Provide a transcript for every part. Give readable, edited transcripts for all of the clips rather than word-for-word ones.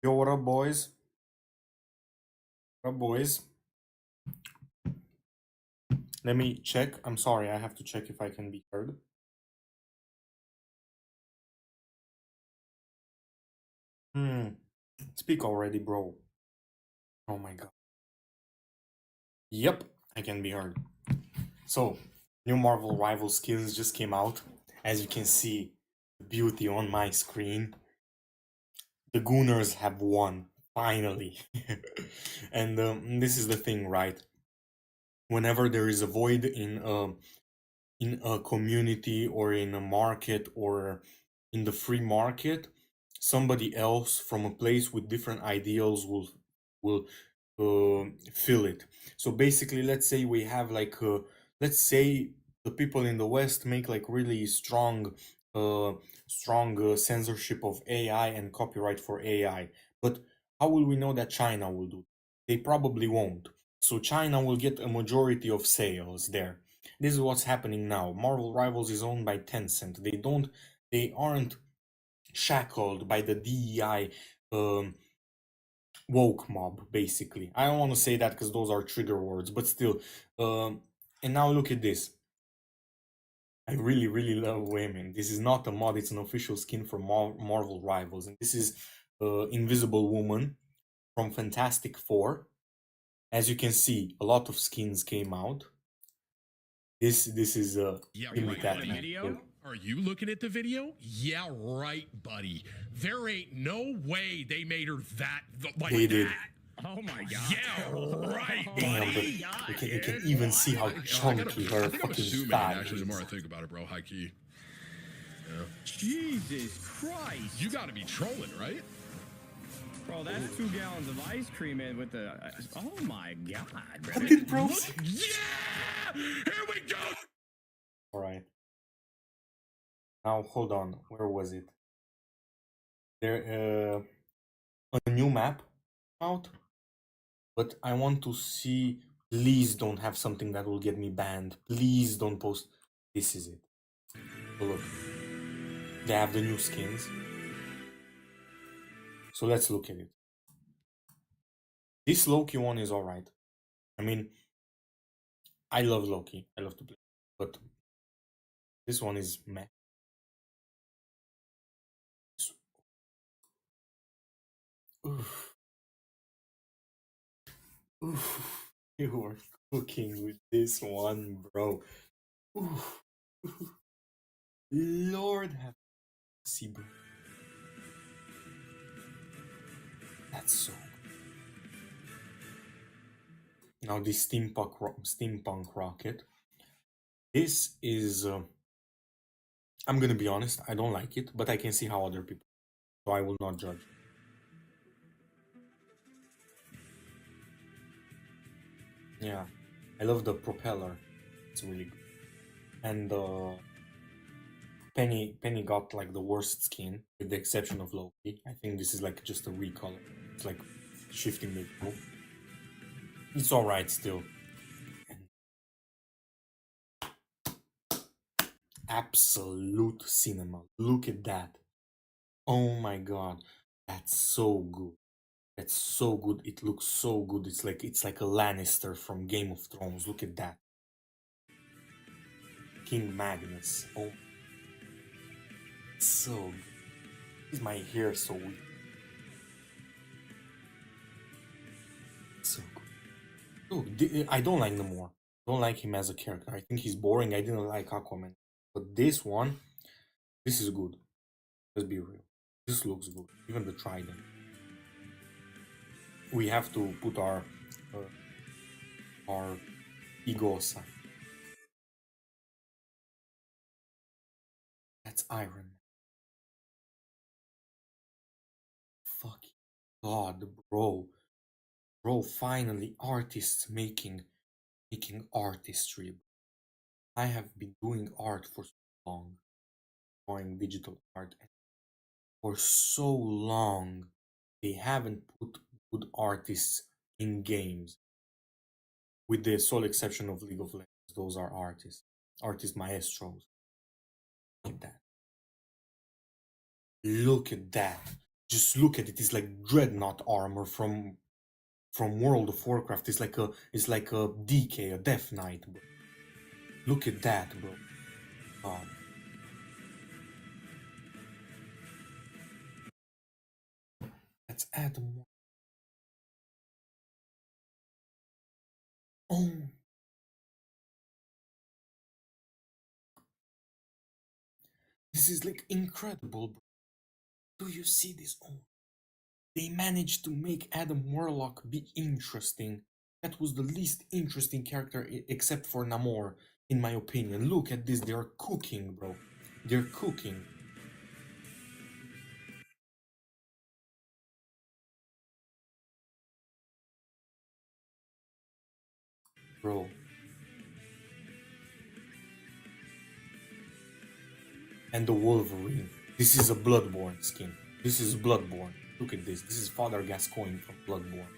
Yo, what up, boys? What up, boys? Let me check. I'm sorry, I have to check if I can be heard. Speak already, bro. Oh my god. Yep, I can be heard. So, new Marvel Rival skins just came out. As you can see, beauty on my screen. The Gooners have won, finally. And this is the thing, right? Whenever there is a void in a community or in a market or in the free market, somebody else from a place with different ideals will fill it. So basically, let's say we have like let's say the people in the West make like really strong censorship of AI and copyright for AI. But how will we know that China will do? They probably won't. So China will get a majority of sales there. This is what's happening now. Marvel Rivals is owned by Tencent. They aren't shackled by the DEI woke mob, basically. I don't want to say that because those are trigger words, but still. And now look at this. I really, really love women. This is not a mod, it's an official skin for Marvel Rivals. And this is Invisible Woman from Fantastic Four. As you can see, a lot of skins came out. This is Yeah, give me right, that, buddy. man. Video? Are you looking at the video? Yeah, right, buddy. There ain't no way they made her that like They did. that. Oh my god. Yeah, right, Damn, but buddy. you can even see how chunky her I think I'm fucking assuming, thigh actually, the more I is. think about it, bro, high key. Yeah. Jesus Christ. You gotta be trolling, right? Bro, that's 2 gallons of ice cream in with the... oh my god, bro. Fucking bros. Yeah! Here we go! Alright. Now, hold on. Where was it? There, a new map out. But I want to see... Please don't have something that will get me banned. Please don't post... This is it. So look. They have the new skins. So let's look at it. This Loki one is alright. I mean, I love Loki. I love to play. But this one is meh. Oof. Oof. You are cooking with this one, bro. Oof. Lord have mercy, bro. That's so good. Now this steampunk rocket. This is I'm gonna be honest, I don't like it, but I can see how other people, so I will not judge. Yeah, I love the propeller. It's really good. And Penny got like the worst skin, with the exception of Loki. I think this is like just a recolor. It's like shifting the move. It's alright still. Absolute cinema. Look at that. Oh my god. That's so good. That's so good. It looks so good. It's like a Lannister from Game of Thrones. Look at that. King Magnus. Oh, so good. Is my hair so weak? So good. Oh, I don't like Namor. I don't like him as a character. I think he's boring. I didn't like Aquaman. But this one, this is good. Let's be real. This looks good. Even the trident. We have to put our ego aside. That's Iron Man. Fucking God, bro. Bro, finally artists making artistry. I have been doing art for so long, drawing digital art. For so long, they haven't put good artists in games. With the sole exception of League of Legends, those are artists. Artist maestros. Look at that. Look at that. Just look at it. It's like dreadnought armor from World of Warcraft. It's like a DK, a Death Knight, bro. Look at that, bro. God. Let's add more. Oh. This is like incredible, bro. Do you see this? Oh. They managed to make Adam Warlock be interesting. That was the least interesting character except for Namor, in my opinion. Look at this. They are cooking, bro. They're cooking. Bro. And the Wolverine. This is a Bloodborne skin. This is Bloodborne. Look at this. This is Father Gascoigne from Bloodborne.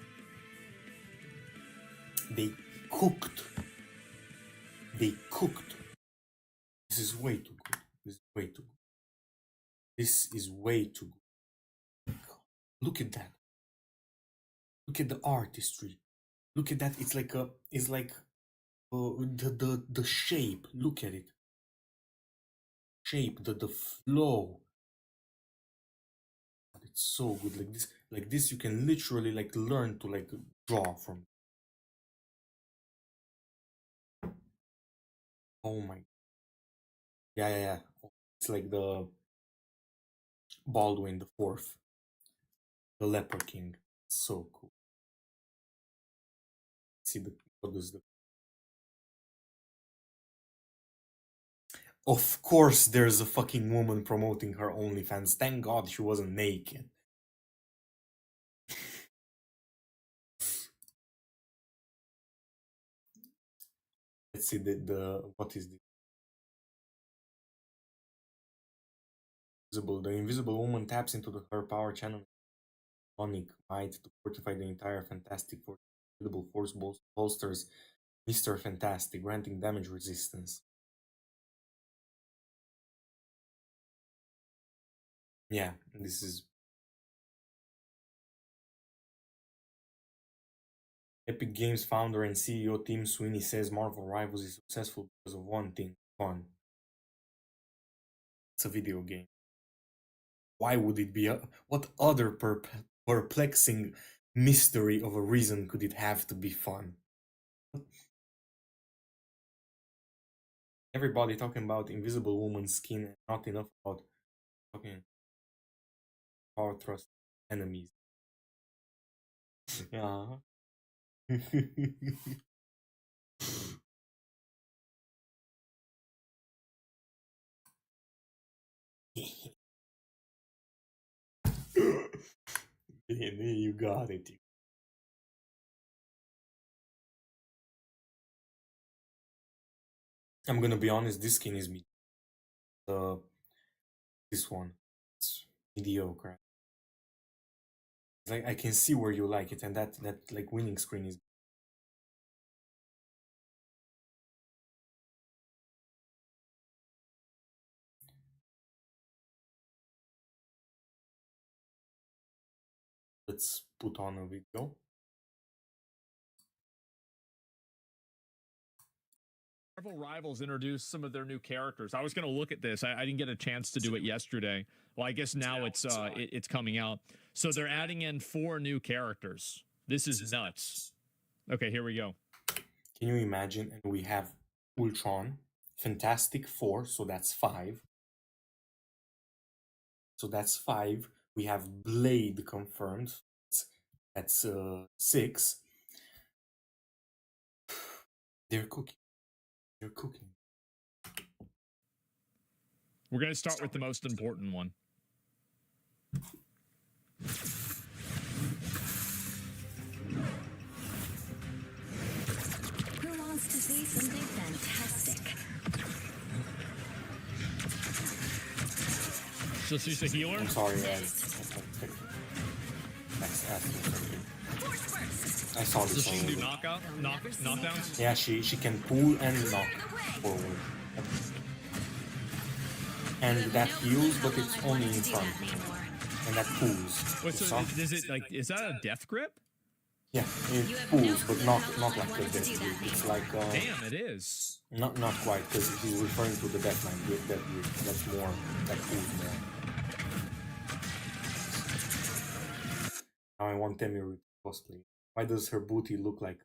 They cooked. They cooked. This is way too good. This is way too good. This is way too good. Look at that. Look at the artistry. Look at that. It's like the shape. Look at it. Shape, the flow. It's so good. Like this you can literally like learn to like draw from. Oh my. Yeah. It's like the Baldwin the Fourth, the Leper King. So cool. See what is the. Of course, there's a fucking woman promoting her OnlyFans. Thank God she wasn't naked. Let's see the what is this? The invisible woman taps into her power channel sonic might to fortify the entire Fantastic Four. Incredible force bolsters Mr. Fantastic, granting damage resistance. Yeah, this is Epic Games founder and CEO Tim Sweeney says Marvel Rivals is successful because of one thing: fun. It's a video game. Why would it be? What other perplexing mystery of a reason could it have to be fun? Everybody talking about Invisible Woman's skin and not enough about talking power thrust enemies. Yeah. You got it. I'm gonna be honest, this skin is me. This one, it's mediocre. I can see where you like it, and that like winning screen is. Let's put on a video. Marvel Rivals introduced some of their new characters. I was going to look at this. I didn't get a chance to do it yesterday. Well, I guess now it's coming out. So they're adding in 4 new characters. This is nuts. Okay, here we go. Can you imagine? And we have Ultron, Fantastic Four, so that's 5. We have Blade confirmed. That's 6. They're cooking. We're going to start with the most important one. Who wants to see something fantastic? So she's a healer? I'm sorry, I saw this. So she can do knockdowns? Yeah, she can pull and knock forward. And that heals, but it's only in front. and that pulls. Wait, You so saw? is it like, is that a death grip? Yeah, it pulls, but not like the death grip. It's like Damn, it is. not quite, because he's referring to the Death Knight grip. That's more, that pulls more. Now I want Temiri to cosplay. Why does her booty look like?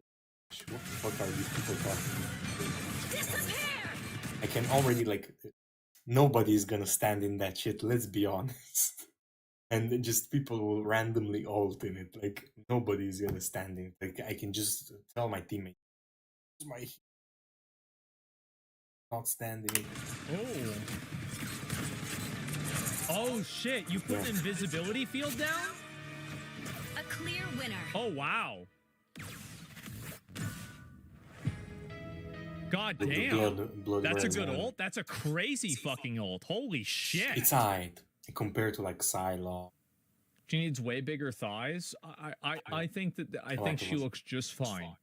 What the fuck are these people talking about? I can already like. Nobody is gonna stand in that shit. Let's be honest. And just people will randomly ult in it. Like nobody is gonna stand in it. Like I can just tell my teammate, my not standing. Oh. Oh shit! You put an invisibility field down? A clear winner. Oh wow! God The damn! blood That's a red good one. ult. That's a crazy fucking ult. Holy shit! It's alright compared to like Psylocke. She needs way bigger thighs. I think that I think she looks just fine.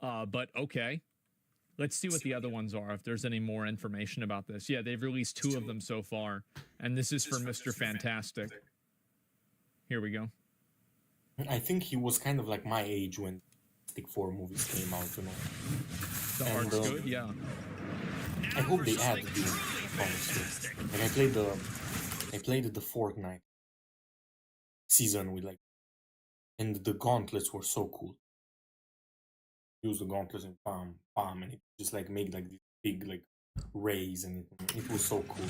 But okay. Let's see what the other ones are, if there's any more information about this. Yeah, they've released 2 of them so far, and this is for Mr. Fantastic. Here we go. I think he was kind of like my age when Fantastic Four movies came out, you know. The And, art's good, yeah. I hope they add Doom, honestly. And I played the Fortnite season with like, and the gauntlets were so cool. Use the gauntlets and bam, and it just like made like these big like rays, and it was so cool.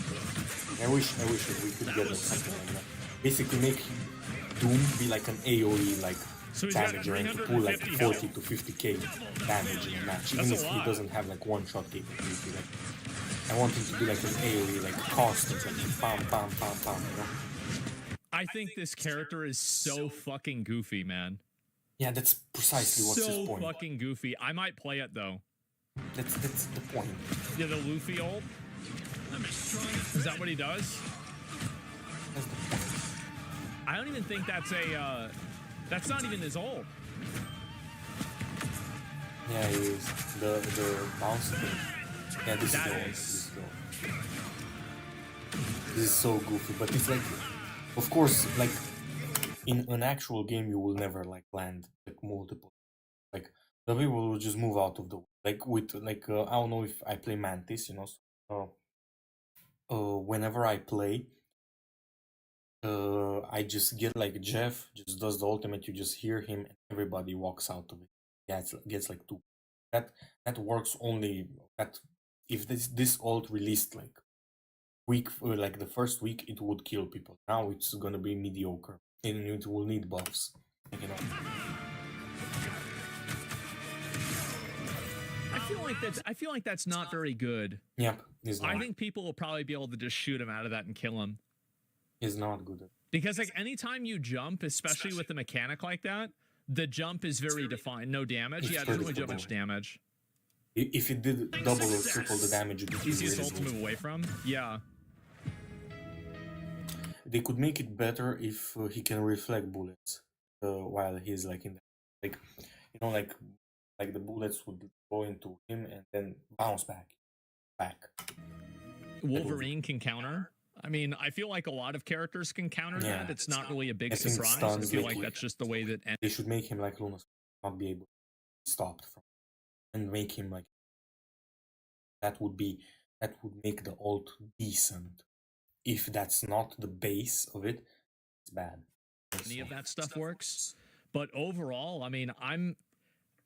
I wish that we could get like, something like that. Basically, make Doom be like an AOE like So he's got damager and to pull like 350 40 health. to 50k damage in a match, even That's if a he lot. doesn't have like one shot capability. Like I want him to be like an AOE, like constant, like bam, bam, bam, bam. You know? I think this character is so fucking goofy, man. Yeah, that's precisely what's his So point. fucking goofy. I might play it though. That's the point. Yeah, the Luffy ult. Is that what he does? That's the point. I don't even think that's a. That's not even his ult. Yeah, he is. The bounce thing. Yeah, this That is the one. This is so goofy, but it's like, of course, like in an actual game, you will never like land like multiple. Like the people will just move out of the like with like I don't know if I play Mantis, you know. So, whenever I play, I just get like Jeff just does the ultimate. You just hear him, and everybody walks out of it. Yeah, it gets like 2. That works only that if this ult released like week like the first week, it would kill people. Now it's gonna be mediocre, and it will need buffs. You know. I feel like that's not very good. Yep, he's not. I think people will probably be able to just shoot him out of that and kill him. He's not good. Because like anytime you jump, especially with a mechanic like that, the jump is very defined. No damage. It's Yeah, it doesn't really do predictable. much damage. If it did double or triple the damage, it would be Easiest really ult to good. move away from. Yeah. They could make it better if he can reflect bullets while he's like in the, like, you know, like the bullets would go into him and then bounce back. Wolverine can counter. I mean, I feel like a lot of characters can counter Yeah. that. It's not really a big I think surprise. I stuns feel make like it- that's just the way that. They should make him like Luna, not be able to be stopped from, and make him like that would make the ult decent. If that's not the base of it, it's bad. Any of that stuff works. But overall, I mean, I'm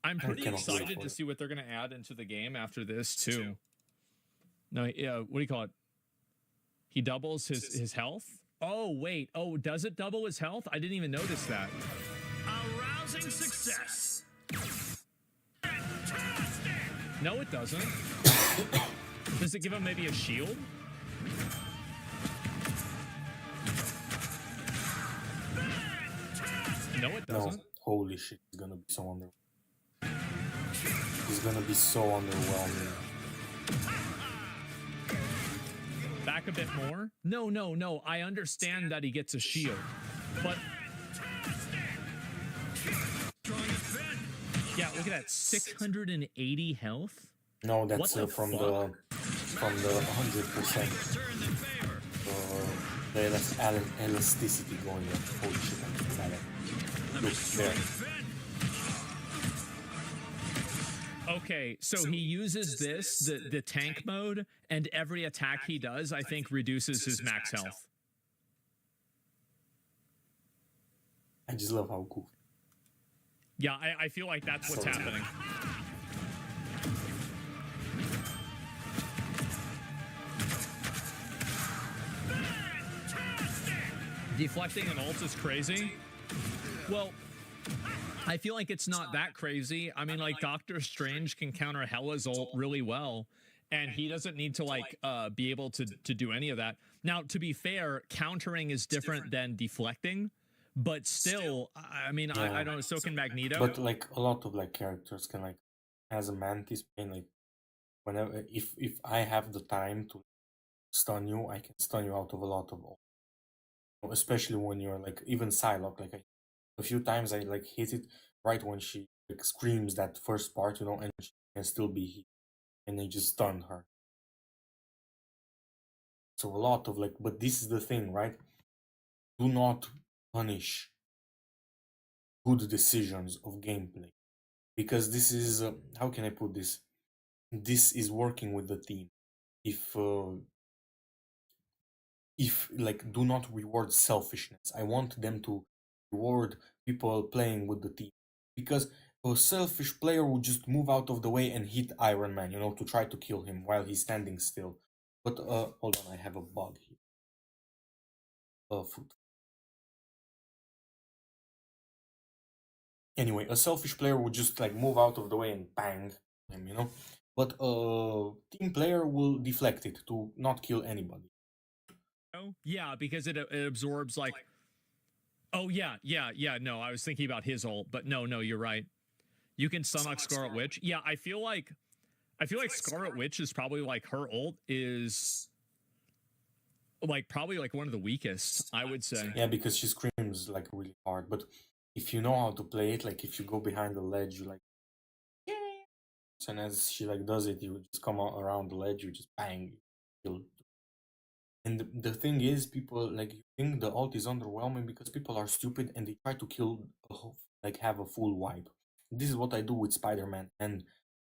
pretty cannot wait excited for to it. see what they're going to add into the game after this too. No, yeah, what do you call it? He doubles his health. Oh wait, oh, does it double his health? I didn't even notice that. Arousing success. No, it doesn't. Does it give him maybe a shield? No, it No, doesn't. holy shit, he's gonna be so He's gonna be so underwhelming. Back a bit more. No. I understand that he gets a shield, but yeah, look at that, 680 health. No, that's What the from fuck? the 100%. the elasticity going on. Holy shit, I can tell it. Look, there. Okay, so he uses this, the tank mode, and every attack he does, I think, reduces his max health. I just love how cool. Yeah, I feel like that's what's happening. Deflecting an ult is crazy. Well, I feel like it's not that crazy. I mean, like, Doctor Strange can counter Hela's ult really well, and he doesn't need to, like, be able to do any of that. Now, to be fair, countering is different than deflecting, but still, I mean, Yeah. I don't know, so can Magneto. But like a lot of like characters can like, as a Mantis pain, like whenever if I have the time to stun you, I can stun you out of a lot of ult. Especially when you're like even Psylocke, like a few times I like hit it right when she like screams that first part, you know, and she can still be hit, and I just stun her. So a lot of like, but this is the thing, right? Do not punish good decisions of gameplay, because this is how can I put this? This is working with the team. If like, do not reward selfishness. I want them to reward people playing with the team, because a selfish player would just move out of the way and hit Iron Man, you know, to try to kill him while he's standing still. But hold on, I have a bug here. Foot. Anyway, a selfish player would just like move out of the way and bang him, you know. But a team player will deflect it to not kill anybody. Yeah, because it absorbs like. Oh yeah. No, I was thinking about his ult, but no, you're right. You can stun like Scarlet Witch. Yeah, I feel like Scarlet Witch is probably like her ult is like probably like one of the weakest, I would say. Yeah, because she screams like really hard. But if you know how to play it, like if you go behind the ledge, you like, and as she like does it, you just come around the ledge, you just bang, kill. And the thing is, people like think the ult is underwhelming because people are stupid and they try to kill like have a full wipe. This is what I do with Spider-Man and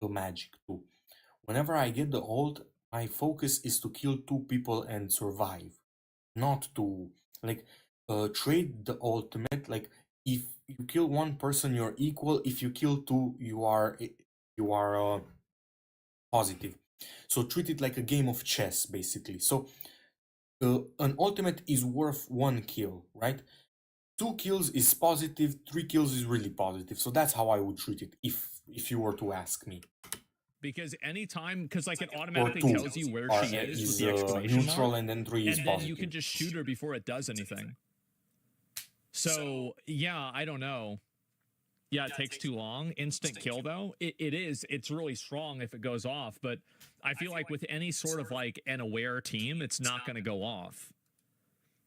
the Magic too. Whenever I get the ult, my focus is to kill 2 people and survive, not to like trade the ultimate. Like if you kill 1 person, you're equal. If you kill 2, you are positive. So treat it like a game of chess, basically. So an ultimate is worth 1 kill, right? 2 kills is positive, 3 kills is really positive. So that's how I would treat it if you were to ask me. Because anytime, like it Or automatically 2 tells you where are, she is with is the exclamation neutral, mark, and then 3 is and then positive. you can just shoot her before it does anything. So yeah, I don't know. Yeah, it takes too long. Instant kill though, it's really strong if it goes off, but I feel like with any sort of like an aware team, it's not going to go off.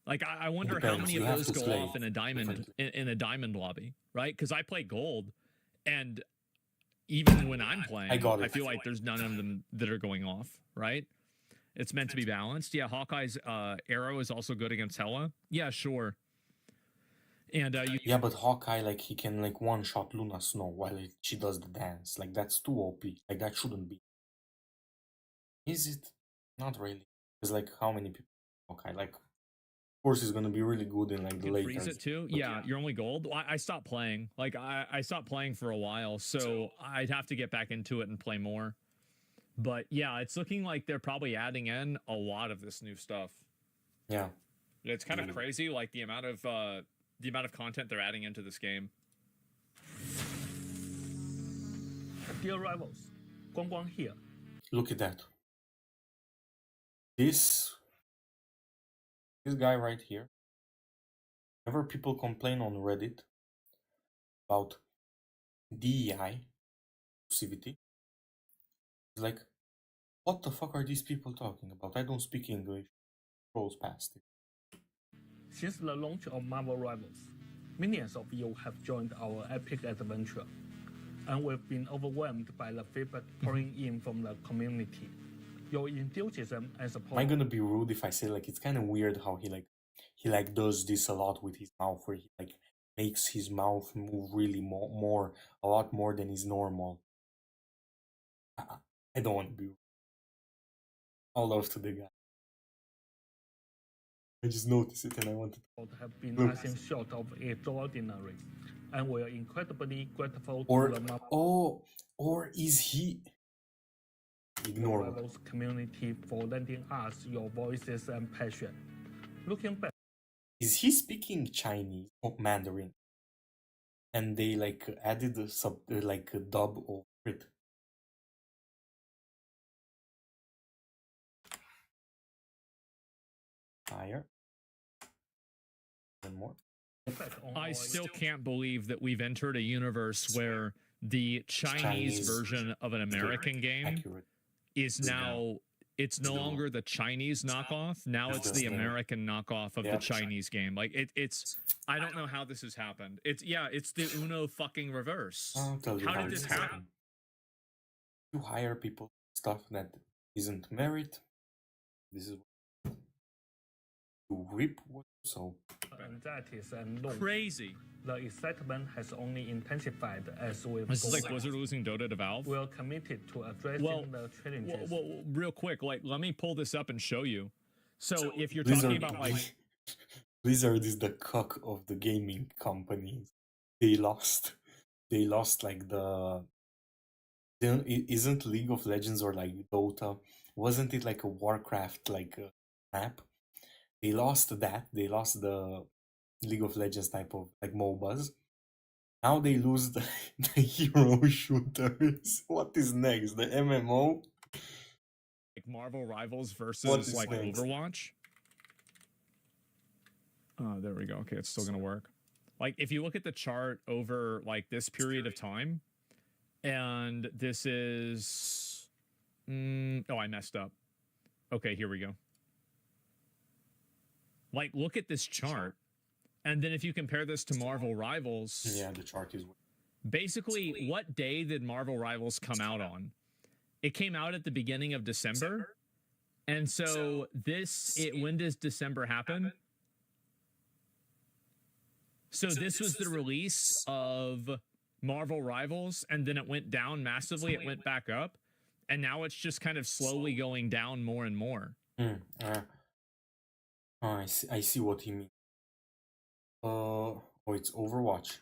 Like I wonder how Depends. many You of have those to go play off in a diamond in a diamond lobby, right? Because I play gold, and even when I'm playing, I feel like there's none of them that are going off, right? It's meant to be balanced. Yeah, Hawkeye's arrow is also good against Hela. Yeah, sure. And yeah, but Hawkeye, like he can like one-shot Luna Snow while she does the dance. Like that's too OP. Like that shouldn't be. Is it? Not really. Because like how many people? Hawkeye, like of course he's gonna be really good in like the can later. freeze it too. Yeah, you're only gold. I stopped playing. Like I stopped playing for a while, so I'd have to get back into it and play more. But yeah, it's looking like they're probably adding in a lot of this new stuff. Yeah. It's kind of crazy, like the amount of content they're adding into this game. Dear rivals, Guang Guang here. Look at that. This guy right here. Whenever people complain on Reddit about DEI inclusivity, it's like, what the fuck are these people talking about? I don't speak English. Scrolls past it. Since the launch of Marvel Rivals, millions of you have joined our epic adventure, and we've been overwhelmed by the feedback pouring in from the community. Your enthusiasm and Am I support. gonna be rude if I say like it's kind of weird how he like he like does this a lot with his mouth, where he like makes his mouth move really a lot more than is normal. I don't want to be. All love to the guy. I just noticed it and I wanted to. have been Look. nothing short of extraordinary, and we are incredibly grateful Or to the Marvel or is he? Ignore me. Rivals community for lending us your voices and passion. Looking back, Is he speaking Chinese or Mandarin? And they like added a dub over it. Higher. One more. on I our still can't believe that we've entered a universe where the Chinese Chinese version of an American game Accurate. is now it's no longer the Chinese knockoff. Now it's the American knockoff of the Yeah. Chinese game. Like it's I don't know how this has happened. It's the Uno fucking reverse. I'll tell you How did it's this happen? happening. You hire people stuff that isn't merit. This is you reap what you sow. anxieties and loans. Crazy. The excitement has only intensified as we've This is gone like on. Blizzard losing Dota to Valve. We are committed to addressing Well, the challenges. Well, real quick, like let me pull this up and show you. So if you're Blizzard, talking about like Blizzard is the cock of the gaming companies. They lost like isn't League of Legends or like Dota, wasn't it like a Warcraft like a map? They lost that. They lost the League of Legends type of like MOBAs. Now they lose the hero shooters. What is next? The MMO? Marvel Rivals What versus is like next? Overwatch. Oh, there we go. Okay, it's still gonna work. Like if you look at the chart over like this period of time, and this is oh, I messed up. Okay, here we go. Like look at this chart. And then if you compare this to Marvel Rivals, Yeah, the chart is. basically what day did Marvel Rivals come out on? It came out at the beginning of December. And so when does December happen? So this was the release of Marvel Rivals, and then it went down massively. It went back up, and now it's just kind of slowly going down more and more. I see what he means. Oh, it's Overwatch.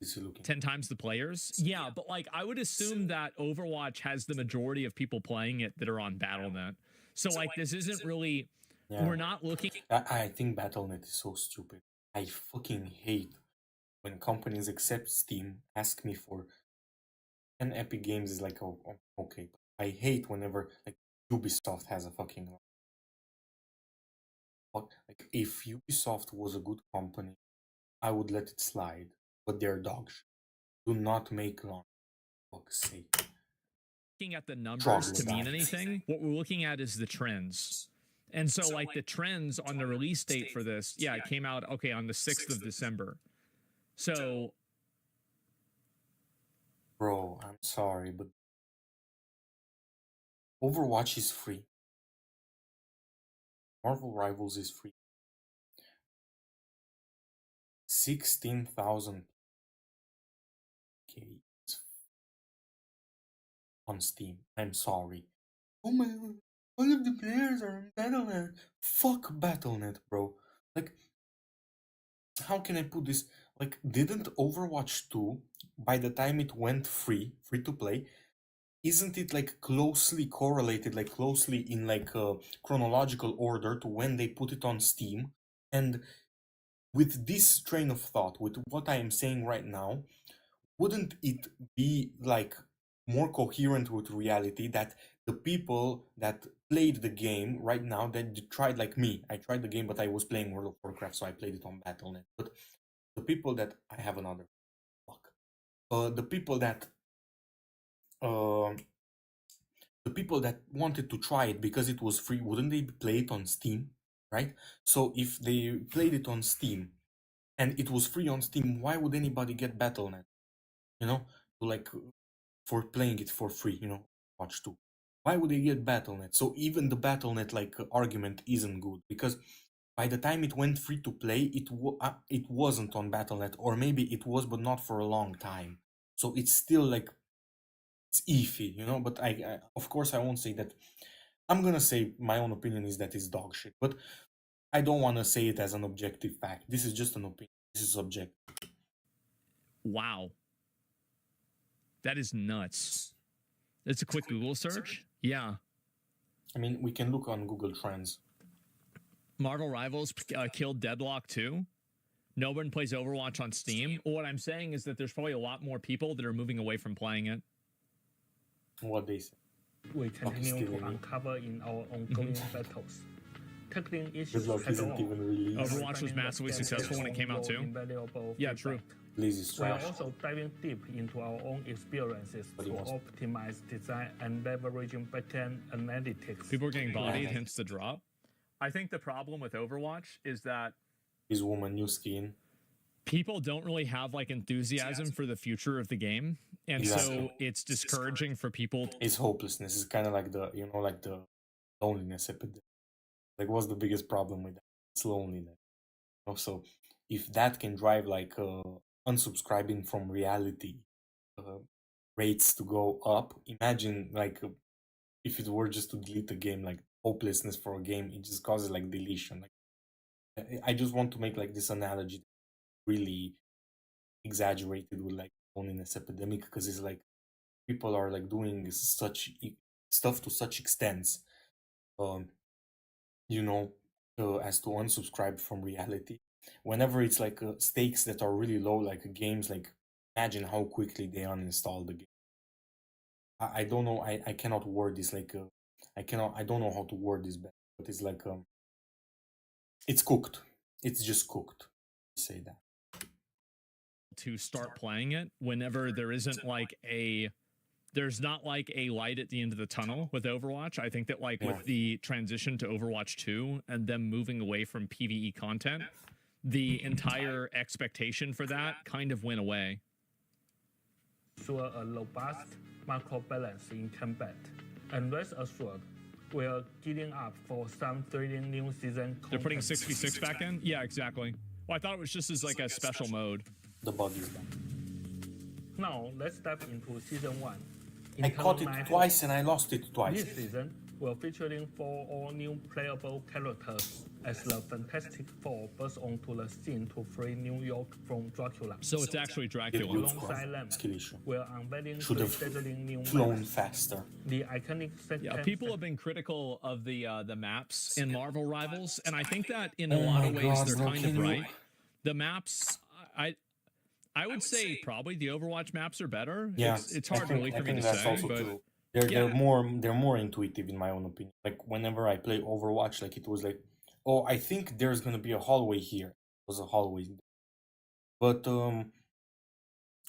Is he looking? 10 times the players? Yeah, but like I would assume that Overwatch has the majority of people playing it that are on Battle.net. So like this isn't really, Yeah. we're not looking. I think Battle.net is so stupid. I fucking hate when companies accept Steam, ask me for, and Epic Games is like, oh, okay. I hate whenever like Ubisoft has a fucking. Like if Ubisoft was a good company, I would let it slide. But they're dog shit. Do not make long. For fuck's sake. Looking at the numbers to mean Troglodyte. anything. What we're looking at is the trends. And so like the trends on the release date for this, yeah, it came out okay on the 6th of December. So Bro, I'm sorry, but Overwatch is free. Marvel Rivals is free. 16,000 on Steam. I'm sorry. Oh my god, all of the players are on Battle.net. Fuck Battle.net, bro. Like, how can I put this? Like, didn't Overwatch 2, by the time it went free to play, isn't it like closely correlated, like closely in like a chronological order to when they put it on Steam? And with this train of thought, with what I am saying right now, wouldn't it be like more coherent with reality that the people that played the game right now, that tried like me, I tried the game, but I was playing World of Warcraft, so I played it on Battle.net. But the people that I have another the people that wanted to try it because it was free, wouldn't they play it on Steam, right? So if they played it on Steam and it was free on Steam, why would anybody get Battle.net? You know, like for playing it for free, you know, Watch 2. Why would they get Battle.net? So even the Battle.net like argument isn't good because by the time it went free to play, it wasn't on Battle.net, or maybe it was, but not for a long time. So it's still like it's iffy, you know. But I of course I won't say that. I'm gonna say my own opinion is that it's dog shit, but I don't want to say it as an objective fact. This is just an opinion. This is subjective. Wow. That is nuts. It's a quick Google search. Yeah. I mean, we can look on Google Trends. Marvel Rivals killed Deadlock 2. No one plays Overwatch on Steam. What I'm saying is that there's probably a lot more people that are moving away from playing it. What they say. We continue still to in it. uncover in our ongoing battles. Tackling issues Deadlock head isn't on. even released. Overwatch was massively successful when it came out too. Invaluable Yeah, feedback. true. Blaze is We are trash. also diving deep into our own experiences But to he wants- optimize design and leveraging backend analytics. People are getting bodied, Yeah. hence the drop. I think the problem with Overwatch is that His woman, new skin. people don't really have like enthusiasm for the future of the game. And so Exactly. it's discouraging for people. It's hopelessness. It's kind of like the, you know, like the loneliness epidemic. Like, what's the biggest problem with that? It's loneliness. Also, if that can drive like unsubscribing from reality rates to go up, imagine like if it were just to delete the game, like hopelessness for a game, it just causes like deletion. Like, I just want to make like this analogy really exaggerated with like loneliness epidemic, because it's like people are like doing such stuff to such extents, you know, as to unsubscribe from reality. Whenever it's like stakes that are really low, like games, like imagine how quickly they uninstall the game. I don't know. I cannot word this like I don't know how to word this better, but it's like it's cooked. It's just cooked. Say that. To start playing it whenever there isn't like there's not like a light at the end of the tunnel with Overwatch. I think that like Yeah. with the transition to Overwatch 2 and them moving away from PvE content, the entire expectation for that kind of went away. Ensure a robust macro balance in combat. And rest assured, we are gearing up for some thrilling new season content. They're putting 6v6 back in? Yeah, exactly. Well, I thought it was just as like a special mode. The bug is back. Now, let's dive into Season 1. I caught it Internal twice and I lost it twice. This season, we're featuring 4 all-new playable characters as the Fantastic Four burst onto the scene to free New York from Dracula. So it's actually Did Dracula. good Alongside score. them, Skill issue. we're unveiling Should 3 have dazzling new flown maps. faster. The iconic Yeah, people have been critical of the maps in Marvel Rivals, and I think that in a Oh lot my of ways God, they're bro, kind can of you- right. The maps, I would say probably the Overwatch maps are better. Yeah, it's I hard think- really I for me think to that's say, also but true. Yeah. They're more intuitive in my own opinion. Like whenever I play Overwatch, like it was like, oh, I think there's gonna be a hallway here. It was a hallway, but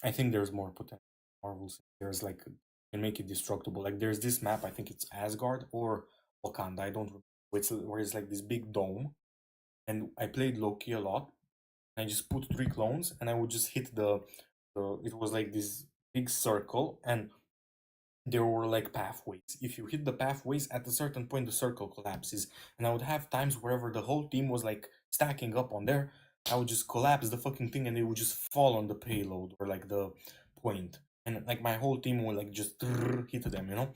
I think there's more potential. Marvels, there's like can make it destructible. Like there's this map, I think it's Asgard or Wakanda. I don't remember. Where it's like this big dome, and I played Loki a lot. I just put 3 clones, and I would just hit the it was like this big circle, and there were like pathways. If you hit the pathways at a certain point, the circle collapses. And I would have times wherever the whole team was like stacking up on there, I would just collapse the fucking thing and it would just fall on the payload or like the point. And like my whole team would like just hit them, you know?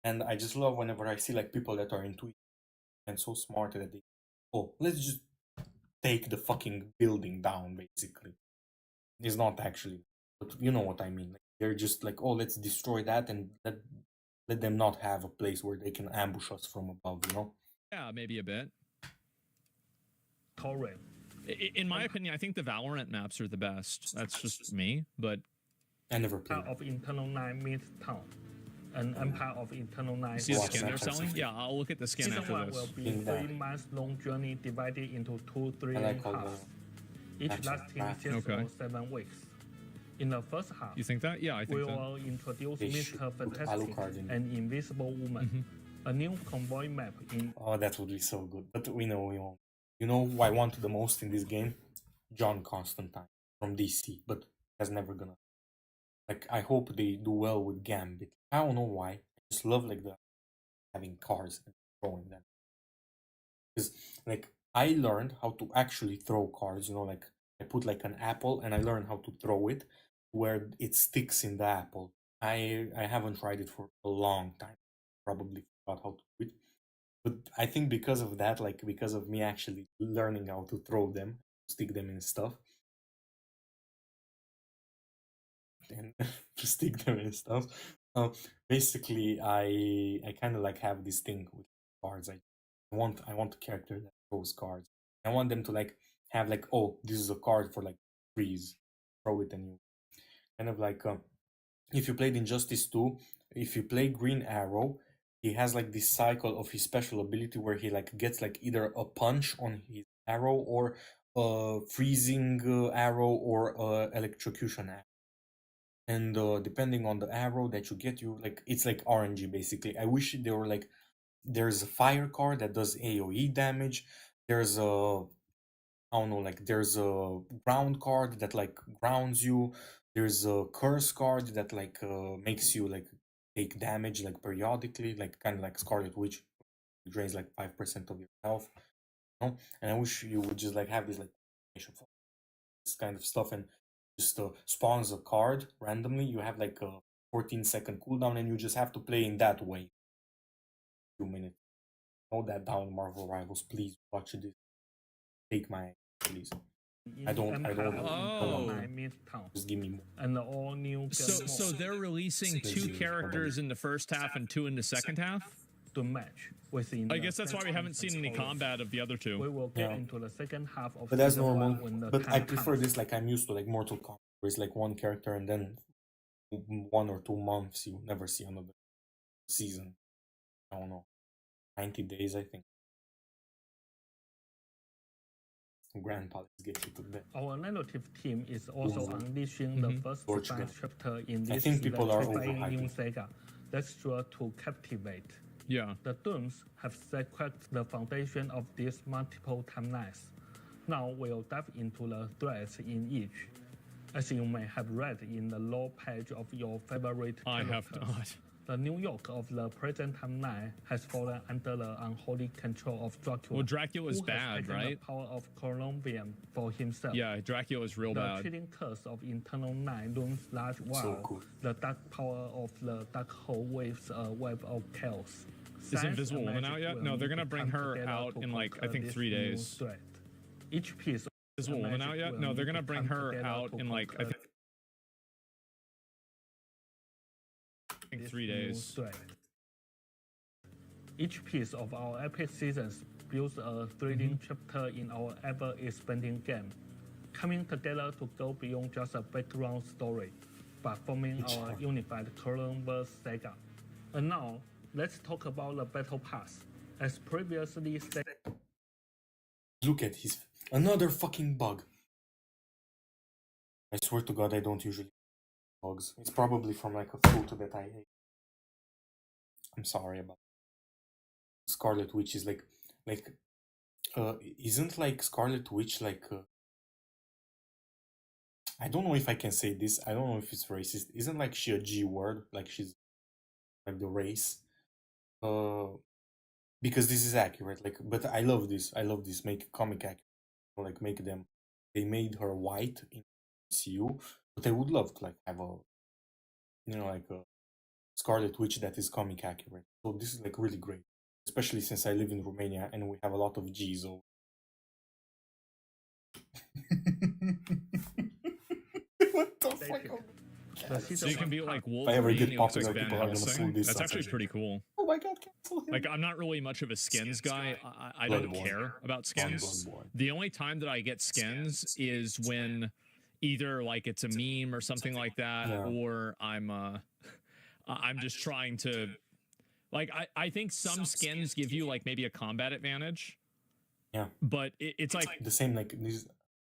And I just love whenever I see like people that are intuitive and so smart that they, oh, let's just take the fucking building down, basically. It's not actually, but you know what I mean. Like, they're just like, oh, let's destroy that and let them not have a place where they can ambush us from above, you know? yeah, maybe a bit. Torrent. In my opinion, I think the Valorant maps are the best. That's just me, but I never played. Empire of Internal 9 Midtown. An Empire of Internal 9 see the Watch skin they're that, selling? Yeah, I'll look at the skin Season after 1 this. will be In that. 3 months long journey divided into 2 I thrilling like all halves, the each matchup lasting maps. just Okay. for 7 weeks. In the first half, You think that? Yeah, I we think that. will introduce They should Mr. put Fantastic Alucard in. and Invisible Woman, a new convoy map in Oh, that would be so good. But we know we won't. You know who I want the most in this game? John Constantine from DC, but that's never gonna. Like, I hope they do well with Gambit. I don't know why. I just love like the having cars and throwing them. Because like I learned how to actually throw cards. You know, like I put like an apple and I learned how to throw it where it sticks in the apple. I haven't tried it for a long time. Probably forgot how to do it. But I think because of that, like because of me actually learning how to throw them, stick them in stuff, and to stick them in stuff. Basically, I kind of like have this thing with cards. I want a character that throws cards. I want them to like have like, oh, this is a card for like freeze, throw it, and you kind of like if you played Injustice 2, if you play Green Arrow, he has like this cycle of his special ability where he like gets like either a punch on his arrow or a freezing arrow or electrocution arrow. And depending on the arrow that you get, you like it's like RNG basically. I wish there were like there's a fire card that does AoE damage. There's a I don't know, like there's a ground card that like grounds you. There's a curse card that like makes you like take damage like periodically, like kind of like Scarlet Witch, drains like 5% of your health. You know? And I wish you would just like have this like for this kind of stuff and just spawns a card randomly. You have like a 14-second cooldown and you just have to play in that way. 2 minutes. Note that down, Marvel Rivals. Please watch this. Take my please. I don't Oh. Midtown. Just give me more. And the all new So they're releasing two characters in the first half and two in the second half? to match within. I guess that's why we haven't seen any combat of the other We two. will get Yeah. into the second half of But that's season one normal. when the But I time prefer comes. this like I'm used to like Mortal Kombat, where it's like one character and then 1 or 2 months you never see another season. I don't know, 90 days I think. Grandpa, let's get you to bed. Our narrative team is also Mhm. unleashing the Mhm. first Portugal. science chapter in I this think people are electrifying new overhyping. saga that's sure to captivate. Yeah. The Dooms have cracked the foundation of these multiple timelines. Now we'll dive into the threads in each. As you may have read in the lore page of your favorite I have characters, not. the New York of the present timeline has fallen under the unholy control of Dracula. Well, Dracula's who has bad, taken right? The power of Columbian for himself. Yeah, Dracula's real The bad. chilling curse of Internal Nine looms large while cool. the dark power of the Dark Hole waves a web of chaos. Is Science Invisible and Woman magic out yet? will No, they're need gonna to bring come her together out to in like I conquer think this 3 new days. threat. Each piece of Invisible Woman out magic yet? will No, they're need gonna to bring come her together out to in like I conquer think this 3 new days. threat. Each piece of our epic seasons builds a thrilling chapter in our ever-expanding game, coming together to go beyond just a background story, but forming our unified Clone-verse saga. And now, let's talk about the battle pass. As previously stated, Look at his another fucking bug. I swear to God, I don't usually bugs. It's probably from like a fruit that I ate. I'm sorry about Scarlet Witch is like isn't like Scarlet Witch like I don't know if I can say this. I don't know if it's racist. Isn't like she a G word? Like she's like the race. Because this is accurate. Like, but I love this. I love this. Make comic accurate. Like make them. They made her white in MCU, but I would love to like have a, like a Scarlet Witch that is comic accurate. So this is like really great, especially since I live in Romania and we have a lot of G's. Over. What the fuck? the So season you can one be pass like I ever Wolverine. get He looks popular, like Van people are gonna Helsing. sue this That's actually sausage. pretty cool. Oh my god, cancel him. Like I'm not really much of a skins guy. I don't Bloodborne. care about skins. Bloodborne. The only time that I get skins is when either like it's a meme or something like that, Yeah. or I'm just trying to like I think some skins give you like maybe a combat advantage. Yeah. But it's like The same like this.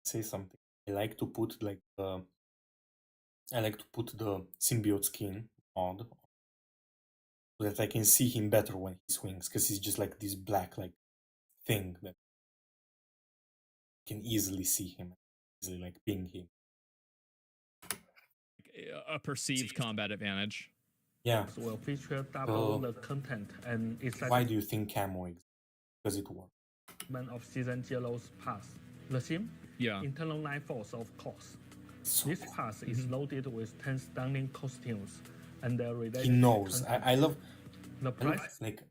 Say something. I like to put like I like to put the symbiote skin on so that I can see him better when he swings, because he's just like this black like thing that can easily see him, easily like ping him. a perceived combat advantage. Yeah. will feature double Oh. the content and exciting Why do you think camo exists? Because it works. of Season Zero's pass. The theme? Yeah. Internal Night Force, of course. So This cool. pass is loaded with 10 stunning costumes and their related He knows. content. I love The price like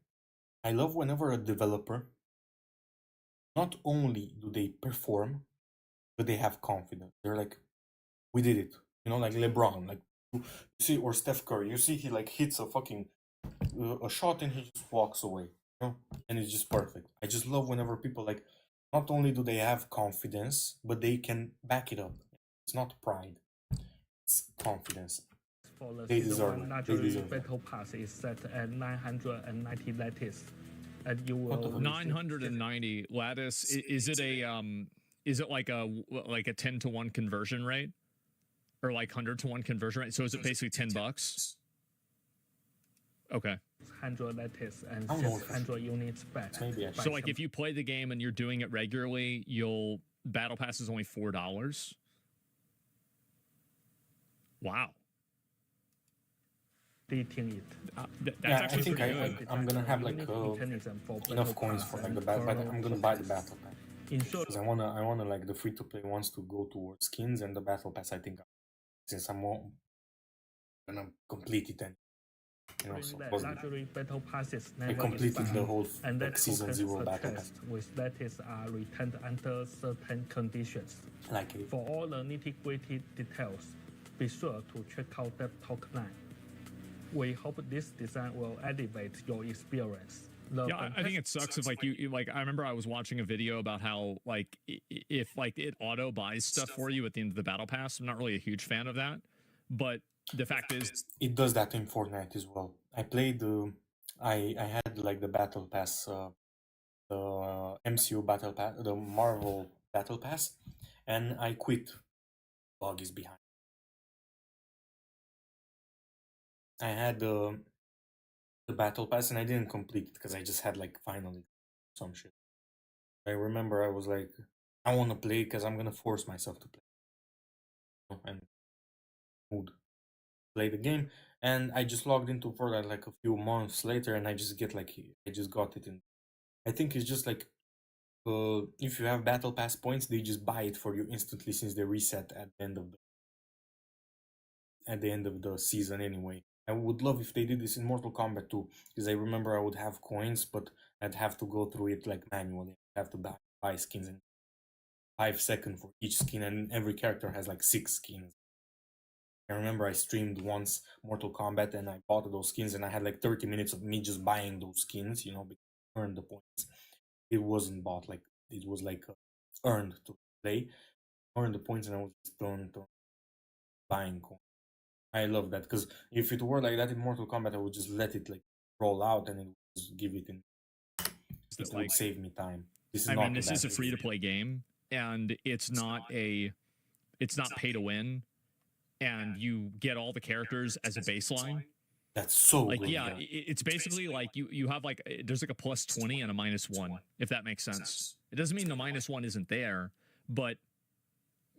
I love whenever a developer, not only do they perform, but they have confidence. They're like, we did it. You know, like LeBron, like you see, or Steph Curry. You see, he like hits a fucking a shot and he just walks away. You know, and it's just perfect. I just love whenever people like, not only do they have confidence, but they can back it up. It's not pride. It's confidence. for the They Season deserve 1 it. They Luxury deserve it. Battle Pass is set at 990 lattice. And you What the will fuck? 990 lattice. Is it a is it like a 10 to 1 conversion rate? Or like 100 to 1 conversion rate? So is it basically $10? Okay. 100 lattice and I don't know if 600 units back. Maybe I by So like some- if you play the game and you're doing it regularly, you'll battle pass is only $4. Wow. Dating it. That's Yeah, I actually think pretty I- good. I'm gonna have like mechanism for enough battle coins pass for like and the battle. chrono I'm gonna buy the tokens. battle pass. In short, Because I wanna like the free to play ones to go towards skins, and the battle pass I think since I'm gonna complete it then. You know, so that was luxury battle passes I never completed the expire, whole and like that season tokens 0 battle pass. purchased with lattice are returned under certain conditions. Like it. For all the nitty-gritty details, be sure to check out that talk line. We hope this design will elevate your experience. The Yeah, I think it fantastic- sucks if like you like. I remember I was watching a video about how like if like it auto buys stuff for you at the end of the battle pass. I'm not really a huge fan of that, but the fact is, It does that in Fortnite as well. I played I had like the battle pass, the MCU battle pass, the Marvel battle pass, and I quit. Bug is behind. I had the battle pass and I didn't complete it because I just had like finally some shit. I remember I was like, I want to play because I'm gonna force myself to play and mood play the game. And I just logged into Fortnite like a few months later, and I just get like I just got it in. I think it's just like if you have battle pass points, they just buy it for you instantly since they reset at the end of the season anyway. I would love if they did this in Mortal Kombat too, because I remember I would have coins, but I'd have to go through it like manually. I'd have to buy skins in 5 seconds for each skin, and every character has like 6 skins. I remember I streamed once Mortal Kombat and I bought those skins, and I had like 30 minutes of me just buying those skins, you know, because I earned the points. It wasn't bought, like it was like earned to play. Earned the points, and I was just done buying coins. I love that, because if it were like that in Mortal Kombat, I would just let it like roll out and it would just give it in. It would like, save me time. This is I not mean, this is a bad free to play game, and it's not pay to win, and you get all the characters as a baseline. That's so Like, good, yeah, it's basically like you have like there's like a +20 and a -1, if that makes sense. It doesn't mean the -1 isn't there, but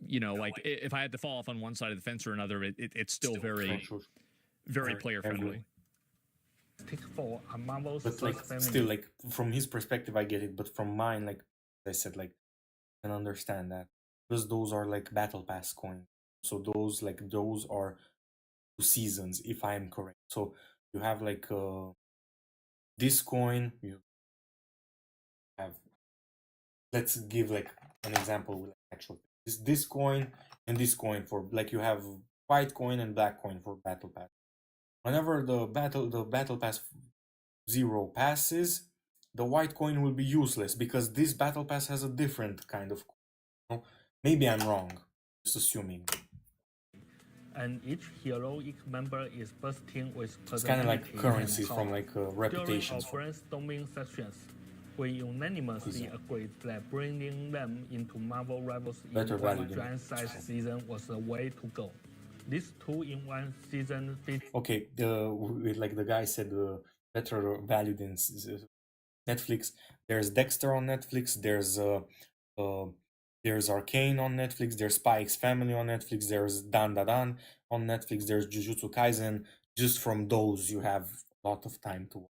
you know, like if I had to fall off on one side of the fence or another, it's still very Sure. very player friendly. Take for a Marvel But like family. still, like from his perspective I get it, but from mine, like I said, like I can understand that, because those are like battle pass coins, so those are 2 seasons if I am correct. So you have like this coin, you have, let's give like an example with actual this coin and this coin for like, you have white coin and black coin for battle pass. Whenever the battle pass 0 passes, the white coin will be useless because this battle pass has a different kind of coin. You know? Maybe I'm wrong, just assuming. And each heroic member is bursting with It's kind of like personality currencies and from power. like During our reputations. brainstorming sessions, we unanimously agreed that bringing them into Marvel Rivals in Better value one than giant size season was the way to go. This 2-in-1 season Okay, like the guy said, better value than Netflix. There's Dexter on Netflix. There's Arcane on Netflix. There's Spy X Family on Netflix. There's Dan Da Dan on Netflix. There's Jujutsu Kaisen. Just from those, you have a lot of time to watch.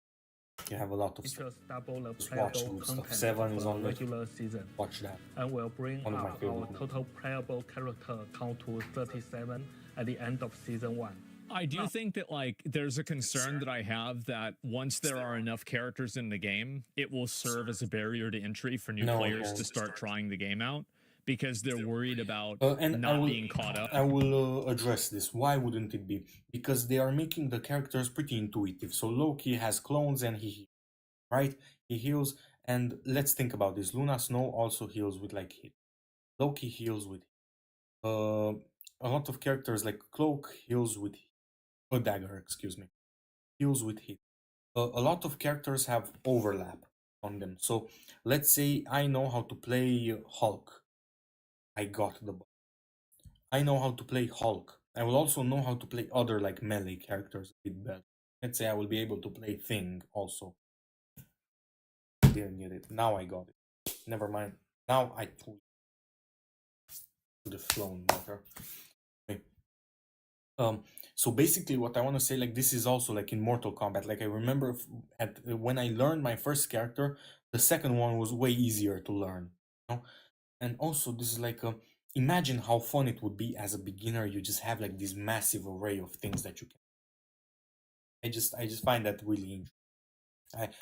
You have a lot of stuff. features double the Just watch playable good stuff. content 7 of is a on the- regular season, Watch that. and will bring One of my up favorite our movies. total playable character count to 37 at the end of season 1. I do think that like there's a concern that I have that once there are enough characters in the game, it will serve as a barrier to entry for new No, players no. to start trying the game out because they're worried about And I not will, being caught up. I will address this. Why wouldn't it be? Because they are making the characters pretty intuitive. So Loki has clones and he heals, right? He heals, and let's think about this. Luna Snow also heals with like hit. Loki heals with a lot of characters like Cloak heals with Dagger, excuse me, heals with hit. A lot of characters have overlap on them. So let's say I know how to play Hulk. I got the ball. I know how to play Hulk. I will also know how to play other like melee characters a bit better. Let's say I will be able to play Thing also. Didn't get it. Now I got it. Never mind. Now I would have flown better. Okay. So basically what I want to say, like, this is also like in Mortal Kombat. Like I remember when I learned my first character, the second one was way easier to learn. You know? And also this is like imagine how fun it would be as a beginner. You just have like this massive array of things that you can. I just find that really interesting.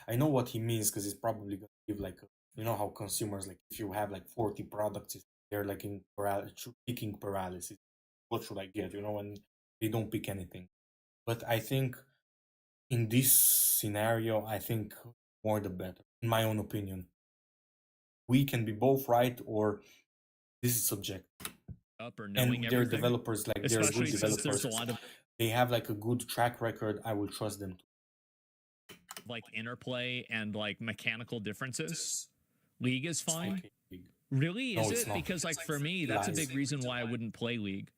I know what he means, because it's probably gonna give like you know how consumers, like, if you have like 40 products, they're like in picking paralysis. What should I get? You know, and they don't pick anything. But I think in this scenario, I think more the better, in my own opinion. We can be both right, or this is subjective. Up or And knowing they're everything, developers, like they're especially good since developers. there's a lot of They have like a good track record. I will trust them. like interplay and like mechanical differences. League is fine. Okay. Really? No, Is it's it? not. Because like for me, that's a Lies. big reason why I wouldn't play League.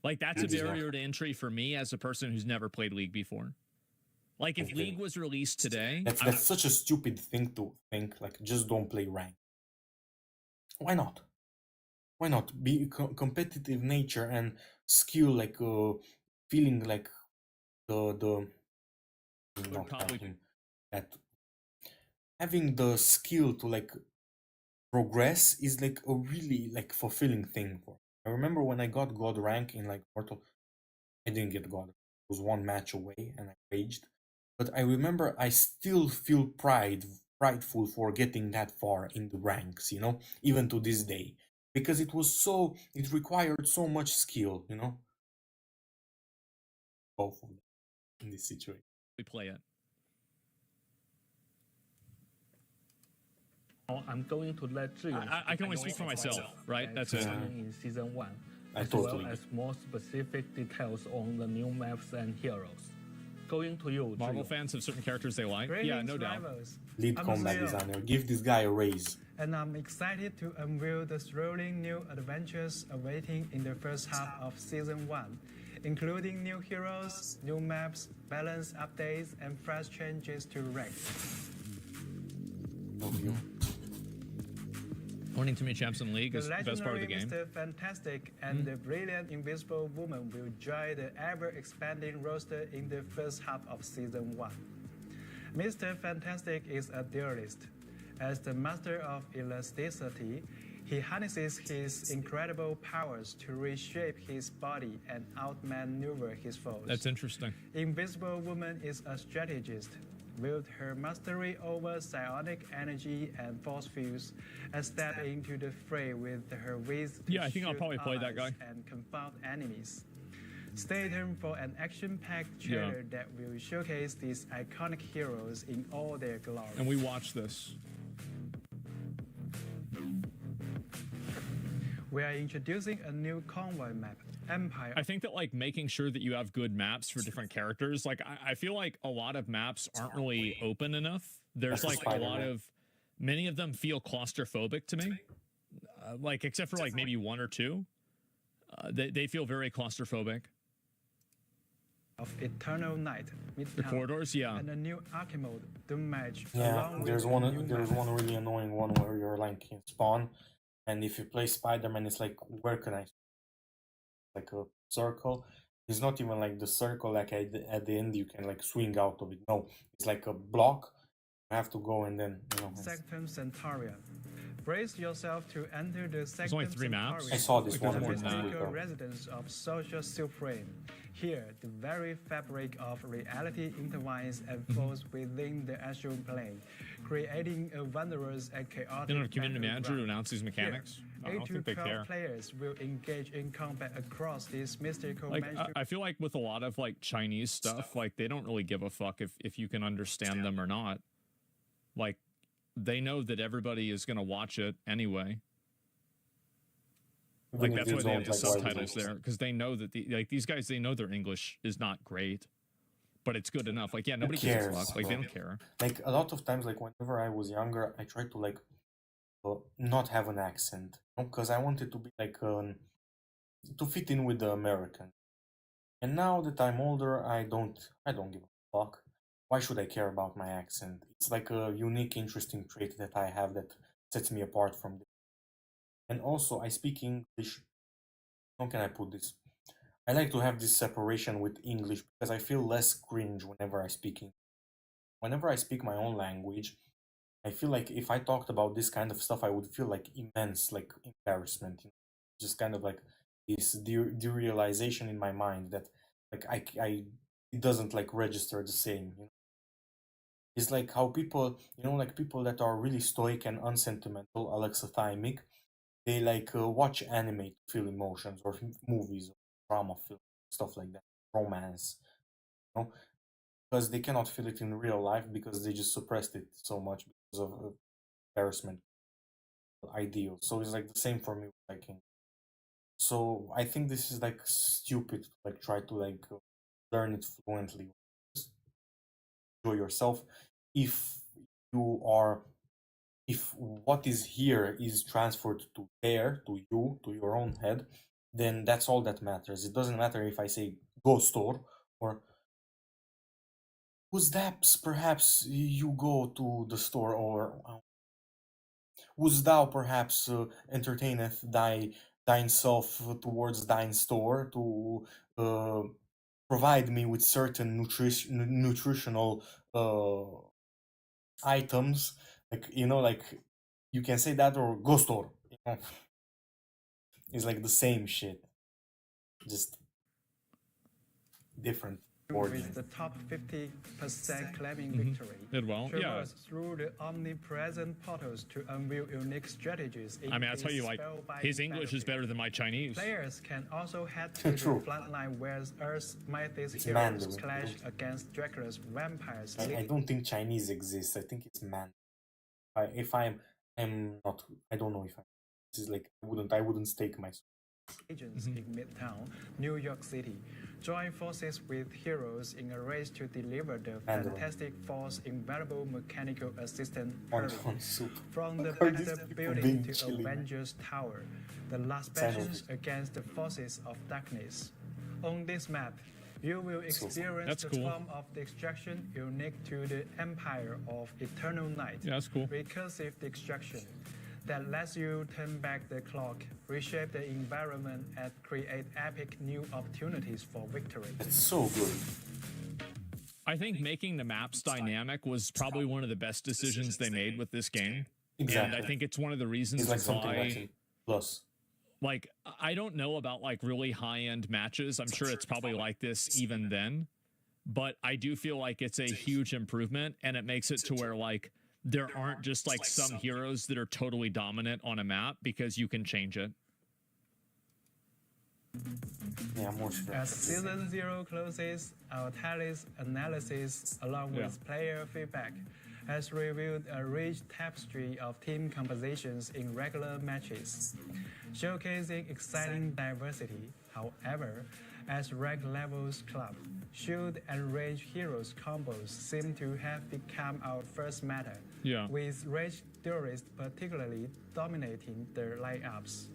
Like that's a It's not. barrier to entry for me as a person who's never played League before. Like if Okay. League was released today, That's such a stupid thing to think. Like, just don't play rank. Why not? Why not? Be competitive nature and skill, like feeling like the not probably- having that having the skill to like progress is like a really like fulfilling thing for. I remember when I got God rank in like Mortal, I didn't get God. It was one match away and I raged. But I remember I still feel prideful for getting that far in the ranks, you know, even to this day. Because it required so much skill, you know. Both of them in this situation. we play it. Now I'm going to let Zhiyu I can only speak for myself, right? That's it. in season 1, I as totally well as more specific details on the new maps and heroes. Going to you, Marvel Zhiyu. fans have certain characters they like. Yeah, no doubt. Rivals. Lead I'm combat Zero, designer. Give this guy a raise. and I'm excited to unveil the thrilling new adventures awaiting in the first half of Season 1, including new heroes, new maps, balance updates, and fresh changes to rank. Love you. Owning too many champs in League is the best part of the legendary game. Mr. Fantastic and the brilliant Invisible Woman will join the ever-expanding roster in the first half of Season 1. Mr. Fantastic is a duelist. As the master of elasticity, he harnesses his incredible powers to reshape his body and outmaneuver his foes. That's interesting. Invisible Woman is a strategist. With her mastery over psionic energy and force fields, and step into the fray with her ways to Yeah, I think I'll shield probably play that allies guy. and confound enemies. Stay tuned for an action-packed trailer that will showcase these iconic heroes in all their glory. And we watch this. We are introducing a new convoy map, Empire. I think that like making sure that you have good maps for different characters, like I feel like a lot of maps aren't really open enough. There's That's like a lot Spider-Man. of, many of them feel claustrophobic to me. Like except for like maybe one or two, they feel very claustrophobic. of Eternal Night, The Midtown, corridors, yeah. and a new Arcane mode, Doom Match. Yeah, along there's with a new there's map. one really annoying one where you're like in spawn, and if you play Spider-Man, it's like, where can I? Like a circle. It's not even like the circle, like at the end you can like swing out of it. No, it's like a block. You have to go and then, you know. Sanctum Centurion. Brace yourself to enter the Sanctum only 3 maps? Centurion, I saw this the one. mystical residence of Social Supreme. Here, the very fabric of reality intertwines and flows within the astral plane, creating a wondrous and chaotic. You don't have a community manager to battleground. announce these mechanics? I Here, don't 8 to think they 12 care. players will engage in combat across this mystical Like magical I feel like with a lot of like Chinese stuff, like they don't really give a fuck if you can understand them or not. Like they know that everybody is going to watch it anyway. Like that's why they have the subtitles there, because they know that these guys, they know their English is not great, but it's good enough. Like, yeah, nobody gives a fuck. Like they don't care. Like a lot of times, like whenever I was younger, I tried to like not have an accent, because I wanted to be like to fit in with the American. And now that I'm older, I don't give a fuck. Why should I care about my accent? It's like a unique, interesting trait that I have that sets me apart from this. And also, I speak English. How can I put this? I like to have this separation with English because I feel less cringe whenever I speak English. Whenever I speak my own language, I feel like if I talked about this kind of stuff, I would feel like immense, like embarrassment. You know? Just kind of like this derealization in my mind that like I it doesn't like register the same. You know? It's like how people, you know, like people that are really stoic and unsentimental, alexithymic, they like watch anime to feel emotions or movies or drama film, stuff like that, romance, you know, because they cannot feel it in real life because they just suppressed it so much because of embarrassment ideal. So it's like the same for me with liking. So I think this is like stupid to like try to like learn it fluently. Just enjoy yourself. If you are, if what is here is transferred to there, to you, to your own head, then that's all that matters. It doesn't matter if I say go store or whose daps perhaps you go to the store, or wouldst thou perhaps entertaineth thine self towards thine store to provide me with certain nutritional items, like, you know, like you can say that or go store, you know? It's like the same shit, just different origin. with the top 50% claiming victory. Did well, yeah. Traverse through the omnipresent portals to unveil unique strategies. I mean, I'll tell you, like, spellbinding his English is battlefield. better than my Chinese. Players can also head to the True. frontline where Earth's mightiest It's heroes Mandarin. clash against Dracula's vampires. I don't think Chinese exists. I think it's man. If I'm not. I don't know if I. This is like I wouldn't stake myself. Agents in Midtown, New York City, join forces with heroes in a race to deliver the Mandarin. Fantastic Four's invaluable mechanical assistant On Perry. soup. From the Look at these Baghdad people building being to chilly. Avengers Tower, the last Sign of battles against the forces of darkness. On this map, you will experience That's the cool. form of destruction unique to the Empire of Eternal Night. Yeah, that's cool. Recursive destruction that lets you turn back the clock, reshape the environment, and create epic new opportunities for victory. It's so good. I think making the maps dynamic was probably one of the best decisions they made with this game. Exactly. And I think it's one of the reasons It's like something why, like plus. like, I don't know about like really high-end matches. I'm sure it's probably like this even then, but I do feel like it's a huge improvement, and it makes it to where like there aren't just like some heroes that are totally dominant on a map, because you can change it. Yeah, more sure. As Season 0 closes, our tallies analysis, along with player feedback, has revealed a rich tapestry of team compositions in regular matches, showcasing exciting diversity. However, as rank levels climb, shield and range heroes combos seem to have become our first meta, Yeah. with range theorists particularly dominating their lineups.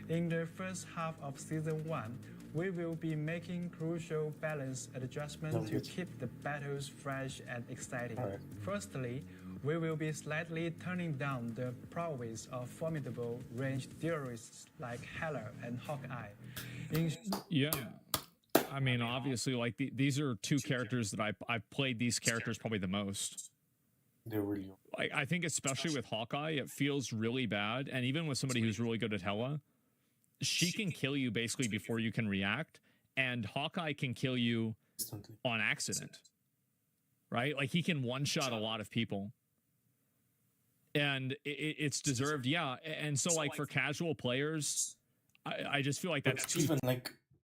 In the first half of Season 1, we will be making crucial balance adjustments to keep the battles fresh and exciting. Alright. Firstly, we will be slightly turning down the prowess of formidable ranged theorists like Heller and Hawkeye. In Yeah. I mean, obviously, like these are two characters that I've played these characters probably the most. They're really Like I think especially with Hawkeye, it feels really bad, and even with somebody who's really good at Hela, she can kill you basically before you can react, and Hawkeye can kill you instantly. on accident, right? Like he can one-shot a lot of people, and it's deserved, yeah. And so like for casual players, I just feel like that's But too. even like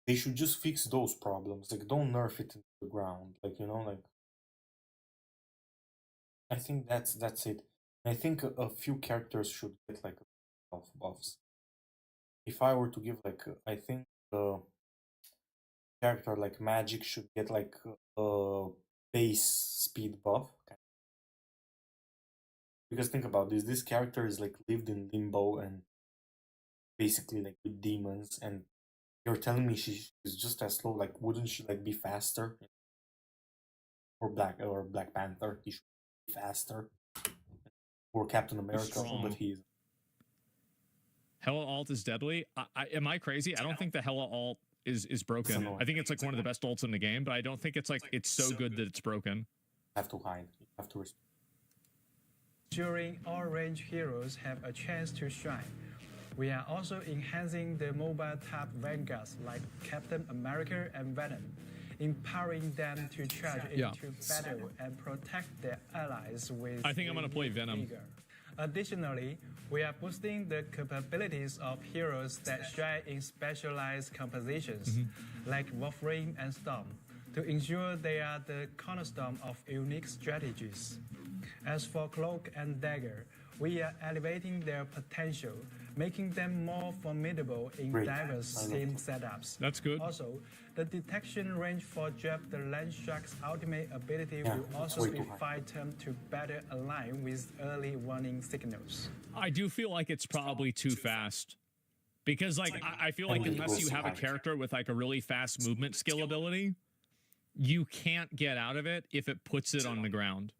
they should just fix those problems. Like don't nerf it into the ground. Like you know, like I think that's it. I think a few characters should get like health buffs. If I were to give like I think the character like Magic should get like a base speed buff. Because think about this: this character is like lived in limbo and basically like with demons, and you're telling me she's just as slow. Like, wouldn't she like be faster? Or Black Panther, he should be faster. Or Captain America, strong. but he's Hela alt is deadly. Am I crazy? I don't think the Hela alt is broken. annoying. I think it's like one of the best ults in the game, but I don't think it's like it's so good that it's broken. have to hide. You have to respect. Ensuring all range heroes have a chance to shine. We are also enhancing the mobile type vanguards like Captain America and Venom, empowering them to charge Yeah. into battle and protect their allies with. I think I'm gonna play Venom. vigor. Additionally, we are boosting the capabilities of heroes that shine in specialized compositions, like Wolverine and Storm, to ensure they are the cornerstone of unique strategies. As for Cloak and Dagger, we are elevating their potential, making them more formidable in Great. diverse I love team that. setups. That's good. Also, the detection range for Jeff the Land Shark's ultimate ability Yeah, will it's also way be too high. fine-tuned to better align with early warning signals. I do feel like it's probably too fast. Because like I feel like And it unless goes you so have a high. character with like a really fast movement skill ability, you can't get out of it if it puts it on the ground.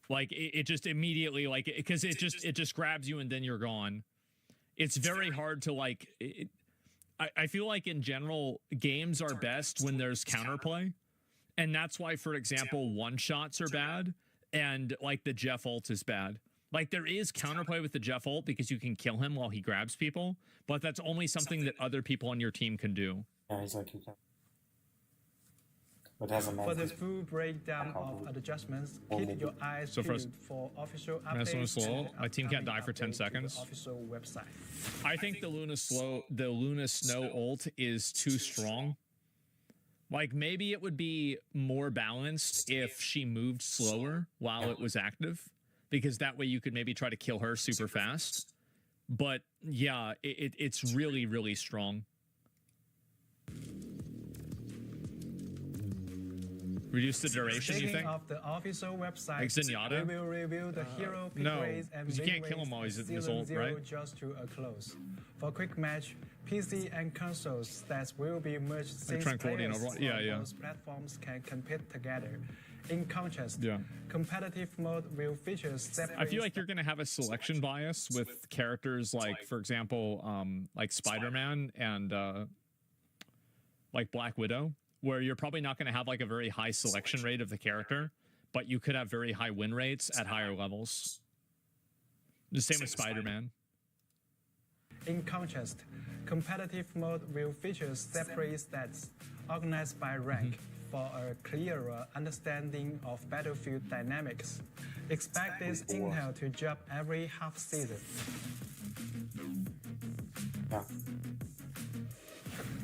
Like it just immediately like because it just grabs you and then you're gone. It's very hard to like I feel like in general games are best when there's counterplay. And that's why, for example, one shots are bad and like the Jeff ult is bad. Like there is counterplay with the Jeff ult because you can kill him while he grabs people, but that's only something that other people on your team can do. Yeah, it's like you can. But as a For the man, full breakdown of adjustments, keep your eyes So peeled first- for official That's one updates. slow. and My team can't upcoming die for 10 updates to the seconds. Official website. I think the Luna Snow ult is too strong. Like maybe it would be more balanced if she moved slower while it was active, because that way you could maybe try to kill her super fast. But yeah, it's really, really strong. Reduce the duration, you Speaking think? of the official website, Like Zenyatta? we will review the hero pick no, rates and 'cause you win can't kill rates him while he's as in his Season ult, 0 right? just to a close. For quick match, PC and console stats will be merged since Tranquility and players Overwatch. Yeah, on yeah. those platforms can compete together. In contrast, Yeah. competitive mode will feature separate. I feel like you're going to have a selection bias with characters like, for example, like Spider-Man and like Black Widow, where you're probably not going to have like a very high selection rate of the character, but you could have very high win rates at higher levels. The same with Spider-Man. In contrast, competitive mode will feature separate stats organized by rank for a clearer understanding of battlefield dynamics. Expect this intel to drop every half season. yeah,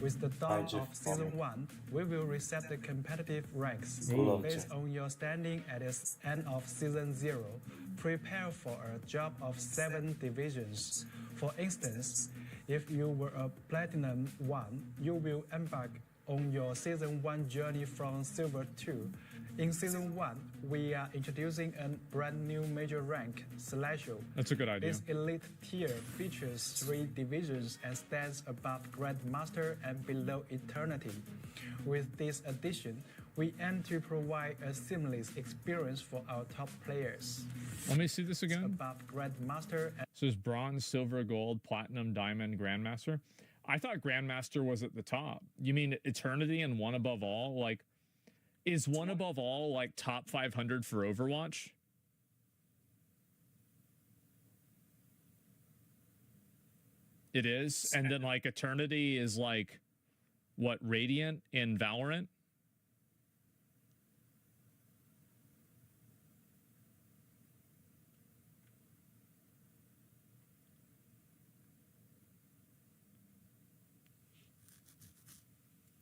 With the dawn Magic of Season Bomb. 1, we will reset the competitive ranks. Ooh. Based on your standing at the end of Season 0, prepare for a drop of 7 divisions. For instance, if you were a Platinum 1, you will embark on your Season 1 journey from Silver 2. In Season 1, we are introducing a brand new major rank, Celestial. That's a good idea. This elite tier features 3 divisions and stands above Grandmaster and below Eternity. With this addition, we aim to provide a seamless experience for our top players. Let me see this again. Above Grandmaster and So there's bronze, silver, gold, platinum, diamond, grandmaster. I thought Grandmaster was at the top. You mean Eternity and One Above All? Like, is One Above All like top 500 for Overwatch? It is. And then like Eternity is like what, Radiant in Valorant?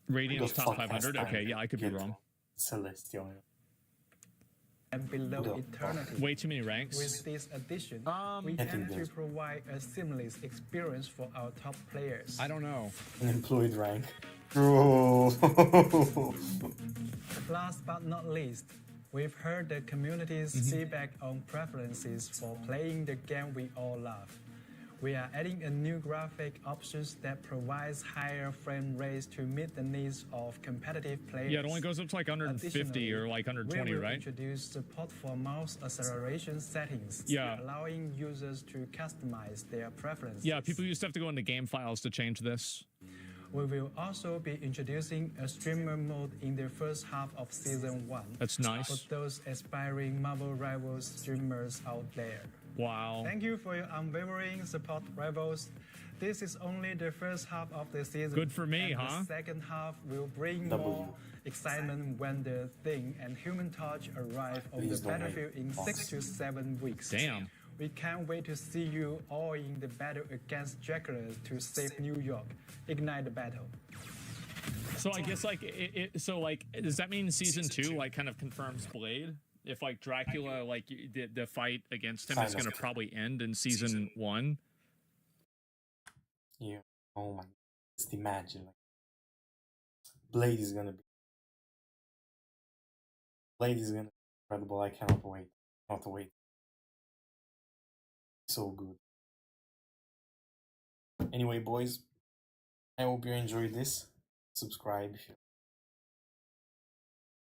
Radiant's the top fuck has 500? Okay, time yeah, I could be get wrong. Celestial. and below No. Eternity. Way too many ranks. With this addition, we I think aim to there's- provide a seamless experience for our top players. I don't know. Unemployed rank. Bro. Last but not least, we've heard the community's feedback on preferences for playing the game we all love. We are adding a new graphic options that provides higher frame rates to meet the needs of competitive players. Yeah, it only goes up to like 150 or like 120, we will right? introduce support for mouse acceleration settings, Yeah. allowing users to customize their preferences. Yeah, people used to have to go into game files to change this. We will also be introducing a streamer mode in the first half of Season 1. That's nice. For those aspiring Marvel Rivals streamers out there. Wow. Thank you for your unwavering support, Rivals. This is only the first half of the season. Good for me, and huh? The second half will bring W. more excitement when the Thing and Human Torch arrive on Please the don't battlefield in hate. 6 to 7 weeks. Damn. We can't wait to see you all in the battle against Dracula to save New York. Ignite the battle. So I guess like so like does that mean season 2 like kind of confirms Blade? If like Dracula like the fight against him is Kind of. going to probably end in season 1. Yeah. Oh my. Just imagine. Like, Blade is gonna be. Blade is gonna be incredible. I cannot wait. Not wait. So good. Anyway, boys, I hope you enjoyed this. Subscribe if you